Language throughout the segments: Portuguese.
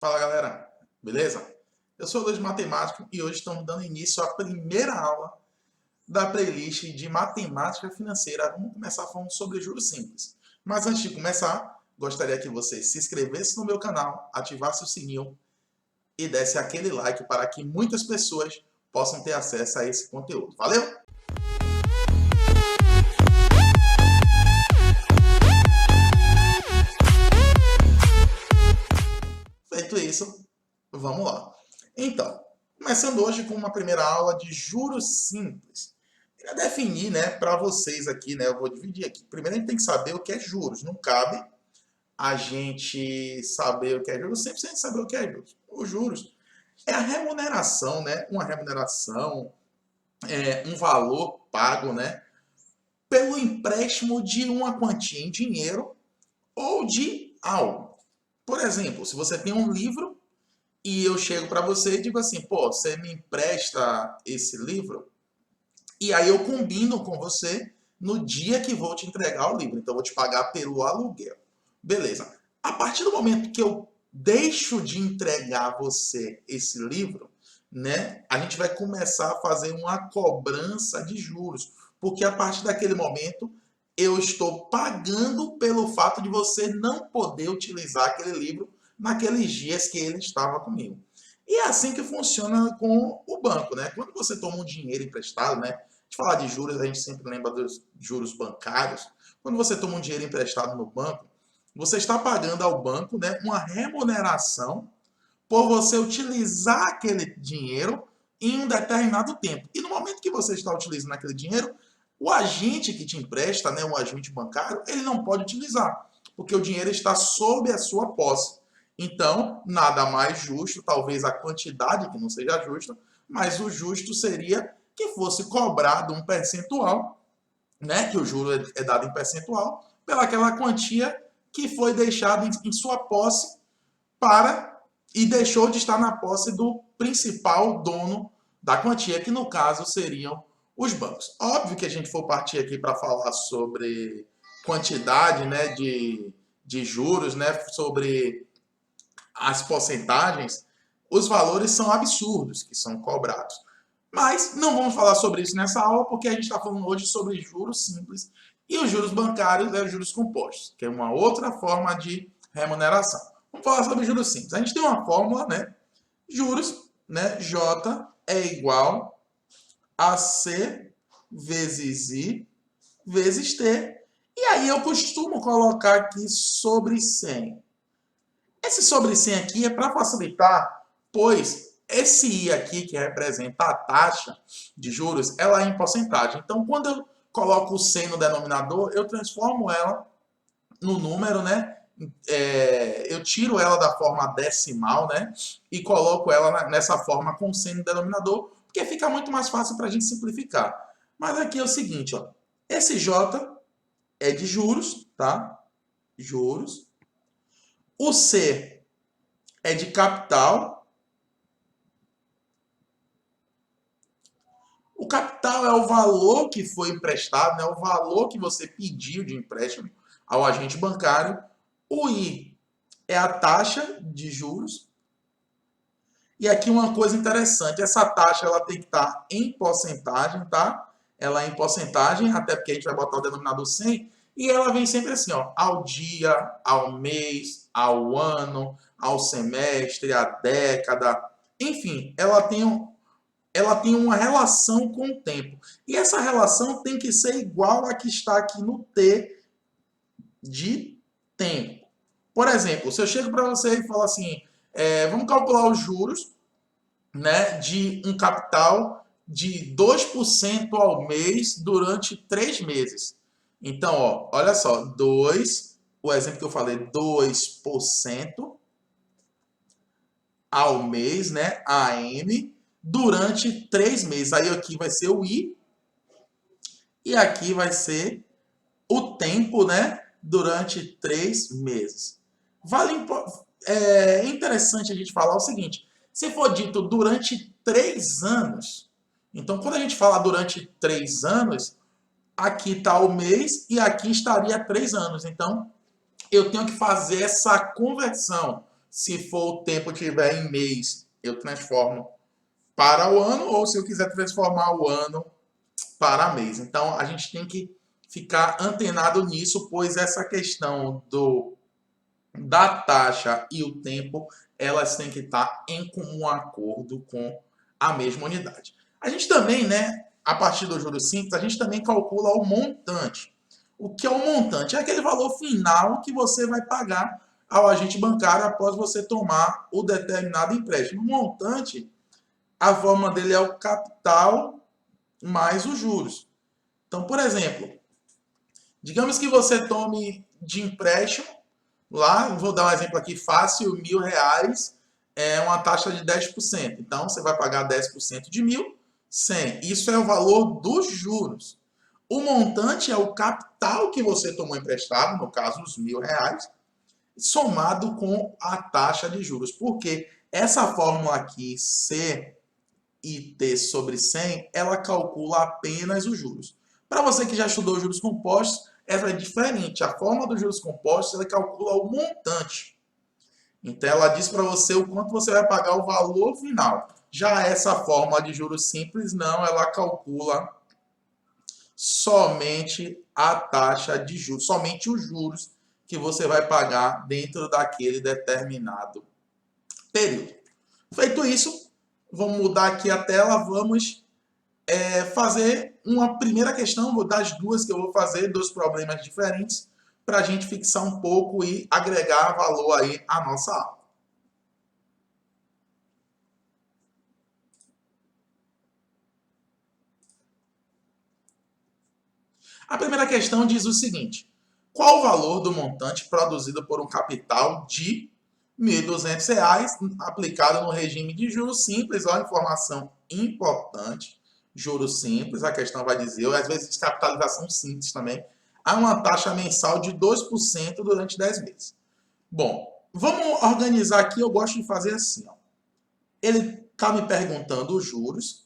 Fala galera, beleza? Eu sou o Luiz Matemático e hoje estamos dando início à primeira aula da playlist de Matemática Financeira. Vamos começar falando sobre juros simples. Mas antes de começar, gostaria que você se inscrevesse no meu canal, ativasse o sininho e desse aquele like para que muitas pessoas possam ter acesso a esse conteúdo. Valeu? Feito isso, vamos lá. Então, começando hoje com uma primeira aula de juros simples. Queria definir, né, para vocês aqui, né, eu vou dividir aqui. Primeiro a gente tem que saber o que é juros. Não cabe a gente saber o que é juros sempre sem saber o que é juros. Os juros é a remuneração, né, uma remuneração, um valor pago, né, pelo empréstimo de uma quantia em dinheiro ou de algo. Por exemplo, se você tem um livro e eu chego para você e digo assim, pô, você me empresta esse livro? E aí eu combino com você no dia que vou te entregar o livro. Então eu vou te pagar pelo aluguel. Beleza. A partir do momento que eu deixo de entregar a você esse livro, né, a gente vai começar a fazer uma cobrança de juros. Porque a partir daquele momento eu estou pagando pelo fato de você não poder utilizar aquele livro naqueles dias que ele estava comigo. E é assim que funciona com o banco, né? Quando você toma um dinheiro emprestado, né? De falar de juros, a gente sempre lembra dos juros bancários. Quando você toma um dinheiro emprestado no banco, você está pagando ao banco, né, uma remuneração por você utilizar aquele dinheiro em um determinado tempo. E no momento que você está utilizando aquele dinheiro, o agente que te empresta, né, o agente bancário, ele não pode utilizar, porque o dinheiro está sob a sua posse. Então, nada mais justo, talvez a quantidade que não seja justa, mas o justo seria que fosse cobrado um percentual, né, que o juro é dado em percentual, pelaquela quantia que foi deixada em sua posse para e deixou de estar na posse do principal dono da quantia, que no caso seriam os bancos. Óbvio que a gente for partir aqui para falar sobre quantidade, né, de juros, né, sobre as porcentagens, os valores são absurdos que são cobrados. Mas não vamos falar sobre isso nessa aula, porque a gente está falando hoje sobre juros simples e os juros bancários os juros compostos, que é uma outra forma de remuneração. Vamos falar sobre juros simples. A gente tem uma fórmula, né? Juros, né? J é igual a C vezes I vezes T. E aí eu costumo colocar aqui sobre 100. Esse sobre 100 aqui é para facilitar, pois esse I aqui, que representa a taxa de juros, ela é em porcentagem. Então, quando eu coloco o 100 no denominador, eu transformo ela no número, né? Eu tiro ela da forma decimal, né? E coloco ela nessa forma com 100 no denominador, porque fica muito mais fácil para a gente simplificar. Mas aqui é o seguinte, ó. Esse J é de juros, tá? Juros. O C é de capital. O capital é o valor que foi emprestado, né? O valor que você pediu de empréstimo ao agente bancário. O I é a taxa de juros. E aqui uma coisa interessante, essa taxa ela tem que estar em porcentagem, tá? Ela é em porcentagem, até porque a gente vai botar o denominador 100, e ela vem sempre assim, ó, ao dia, ao mês, ao ano, ao semestre, à década, enfim, ela tem uma relação com o tempo. E essa relação tem que ser igual a que está aqui no T de tempo. Por exemplo, se eu chego para você e falo assim, vamos calcular os juros, né, de um capital de 2% ao mês durante 3 meses. Então, ó, olha só, o exemplo que eu falei, 2% ao mês, né, AM, durante 3 meses. Aí aqui vai ser o I e aqui vai ser o tempo, né, durante 3 meses. É interessante a gente falar o seguinte, se for dito durante 3 anos, então quando a gente fala durante 3 anos, aqui está o mês e aqui estaria 3 anos. Então, eu tenho que fazer essa conversão. Se for o tempo que tiver em mês, eu transformo para o ano, ou se eu quiser transformar o ano para mês. Então, a gente tem que ficar antenado nisso, pois essa questão da taxa e o tempo, elas têm que estar em comum acordo com a mesma unidade. A gente também, né, a partir do juros simples, a gente também calcula o montante. O que é o montante? É aquele valor final que você vai pagar ao agente bancário após você tomar o determinado empréstimo. O montante, a forma dele é o capital mais os juros. Então, por exemplo, digamos que você tome de empréstimo, lá, vou dar um exemplo aqui fácil, R$ 1.000 é uma taxa de 10%. Então, você vai pagar 10% de 1.000, 100. Isso é o valor dos juros. O montante é o capital que você tomou emprestado, no caso, os R$ 1.000, somado com a taxa de juros. Porque essa fórmula aqui, C e T sobre 100, ela calcula apenas os juros. Para você que já estudou juros compostos, ela é diferente. A forma dos juros compostos, ela calcula o montante. Então, ela diz para você o quanto você vai pagar o valor final. Já essa forma de juros simples, não, ela calcula somente a taxa de juros, somente os juros que você vai pagar dentro daquele determinado período. Feito isso, vamos mudar aqui a tela, vamos fazer uma primeira questão, vou dar as duas que eu vou fazer, dois problemas diferentes, para a gente fixar um pouco e agregar valor aí à nossa aula. A primeira questão diz o seguinte: qual o valor do montante produzido por um capital de R$ 1.200 aplicado no regime de juros simples? Olha a informação importante. Juros simples, a questão vai dizer, ou às vezes capitalização simples também, há uma taxa mensal de 2% durante 10 meses. Bom, vamos organizar aqui, eu gosto de fazer assim. Ó. Ele está me perguntando os juros,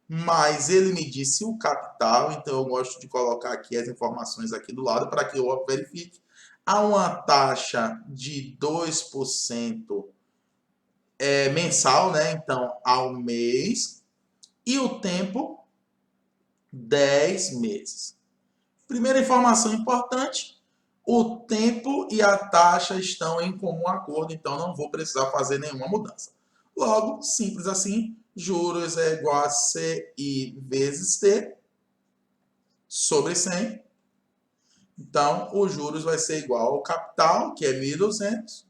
mas ele me disse o capital, então eu gosto de colocar aqui as informações aqui do lado para que eu verifique. Há uma taxa de 2% mensal, né? Então, ao mês. E o tempo, 10 meses. Primeira informação importante, o tempo e a taxa estão em comum acordo, então não vou precisar fazer nenhuma mudança. Logo, simples assim, juros é igual a CI vezes T sobre 100. Então, os juros vai ser igual ao capital, que é 1.200,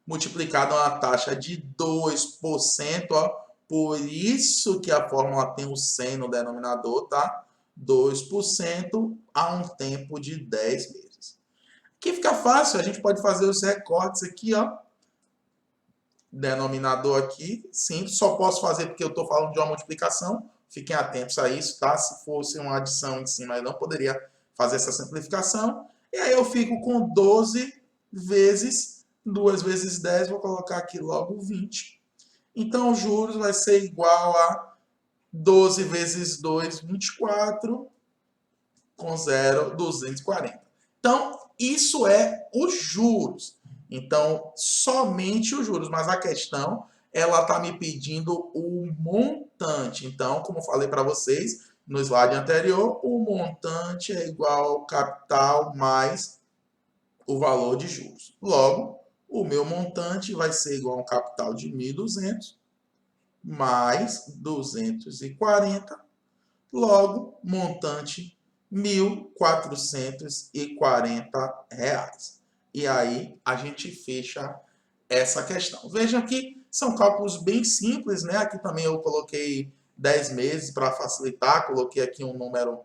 multiplicado a uma taxa de 2%, ó, por isso que a fórmula tem o 100 no denominador, tá? 2% a um tempo de 10 meses. Aqui fica fácil, a gente pode fazer os recortes aqui, ó. Denominador aqui, simples, só posso fazer porque eu estou falando de uma multiplicação. Fiquem atentos a isso, tá? Se fosse uma adição em cima, eu não poderia fazer essa simplificação. E aí eu fico com 12 vezes 2 vezes 10, vou colocar aqui logo 20. Então, os juros vai ser igual a 12 vezes 2, 24, com 0, 240. Então, isso é os juros. Então, somente os juros. Mas a questão, ela está me pedindo o montante. Então, como eu falei para vocês no slide anterior, o montante é igual ao capital mais o valor de juros. Logo, o meu montante vai ser igual a um capital de 1.200 mais 240. Logo, montante R$ 1.440. E aí a gente fecha essa questão. Vejam que são cálculos bem simples, né? Aqui também eu coloquei 10 meses para facilitar, coloquei aqui um número,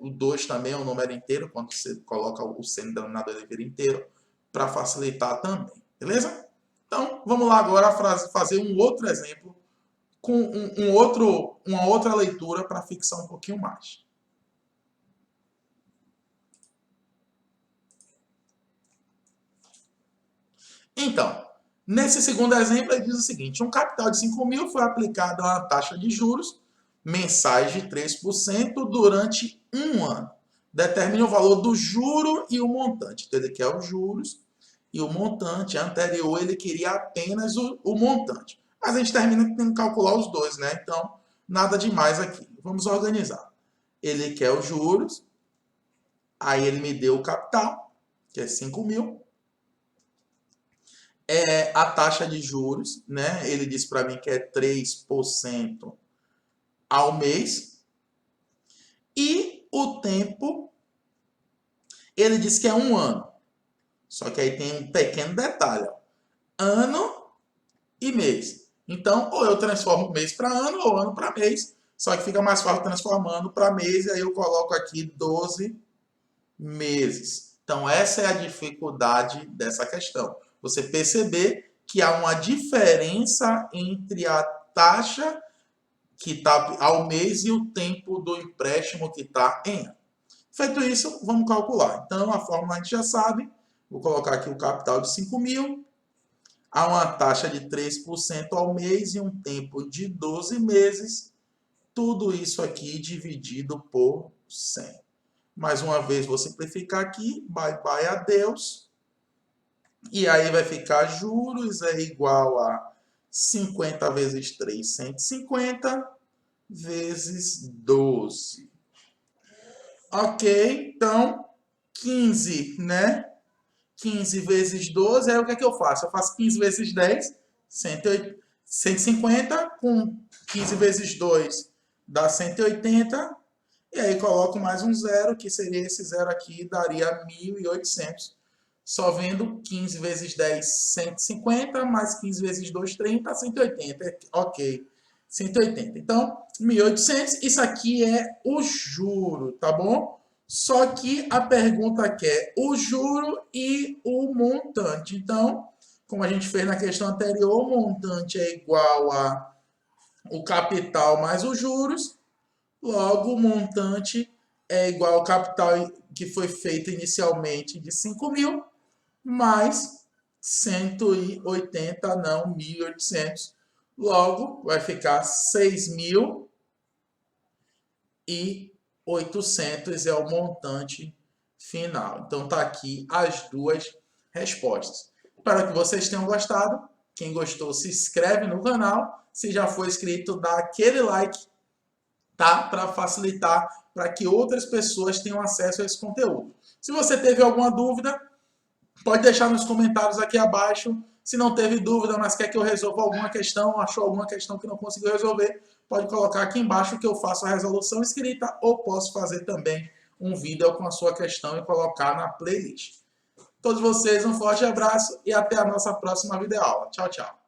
o 2 também é um número inteiro, quando você coloca o C no denominador ele vira inteiro, para facilitar também, beleza? Então, vamos lá agora fazer um outro exemplo com uma outra leitura para fixar um pouquinho mais. Então, nesse segundo exemplo, ele diz o seguinte: um capital de 5.000 foi aplicado a uma taxa de juros mensais de 3% durante um ano. Determine o valor do juro e o montante. Então, ele quer os juros e o montante anterior, ele queria apenas o montante. Mas a gente termina tendo que calcular os dois, né? Então, nada demais aqui. Vamos organizar. Ele quer os juros, aí ele me deu o capital, que é 5 mil. A taxa de juros, né? Ele disse para mim que é 3% ao mês. E o tempo, ele disse que é 1 ano. Só que aí tem um pequeno detalhe, ó. Ano e mês. Então, ou eu transformo mês para ano ou ano para mês. Só que fica mais fácil transformando para mês. E aí eu coloco aqui 12 meses. Então, essa é a dificuldade dessa questão. Você perceber que há uma diferença entre a taxa que está ao mês e o tempo do empréstimo que está em ano. Feito isso, vamos calcular. Então, a fórmula a gente já sabe. Vou colocar aqui o capital de 5 mil. Há uma taxa de 3% ao mês e um tempo de 12 meses. Tudo isso aqui dividido por 100. Mais uma vez, vou simplificar aqui. Bye, bye, adeus. E aí vai ficar juros é igual a 50 vezes 3, 150, vezes 12. Ok, então 15, né? 15 vezes 12, aí o que é que eu faço? Eu faço 15 vezes 10, 150, com 15 vezes 2 dá 180, e aí coloco mais um zero, que seria esse zero aqui, daria 1.800. Só vendo 15 vezes 10, 150, mais 15 vezes 2, 30, 180. Ok, 180. Então, 1.800, isso aqui é o juro, tá bom? Só que a pergunta quer o juro e o montante. Então, como a gente fez na questão anterior, o montante é igual a o capital mais os juros. Logo, o montante é igual ao capital que foi feito inicialmente de 5 mil, mais 180, não, 1.800. Logo, vai ficar 6.800 é o montante final. Então, tá aqui as duas respostas. Espero que vocês tenham gostado. Quem gostou, se inscreve no canal. Se já for inscrito, dá aquele like, tá? Para facilitar, para que outras pessoas tenham acesso a esse conteúdo. Se você teve alguma dúvida, pode deixar nos comentários aqui abaixo. Se não teve dúvida, mas quer que eu resolva alguma questão, achou alguma questão que não conseguiu resolver, pode colocar aqui embaixo que eu faço a resolução escrita ou posso fazer também um vídeo com a sua questão e colocar na playlist. Todos vocês um forte abraço e até a nossa próxima videoaula. Tchau, tchau.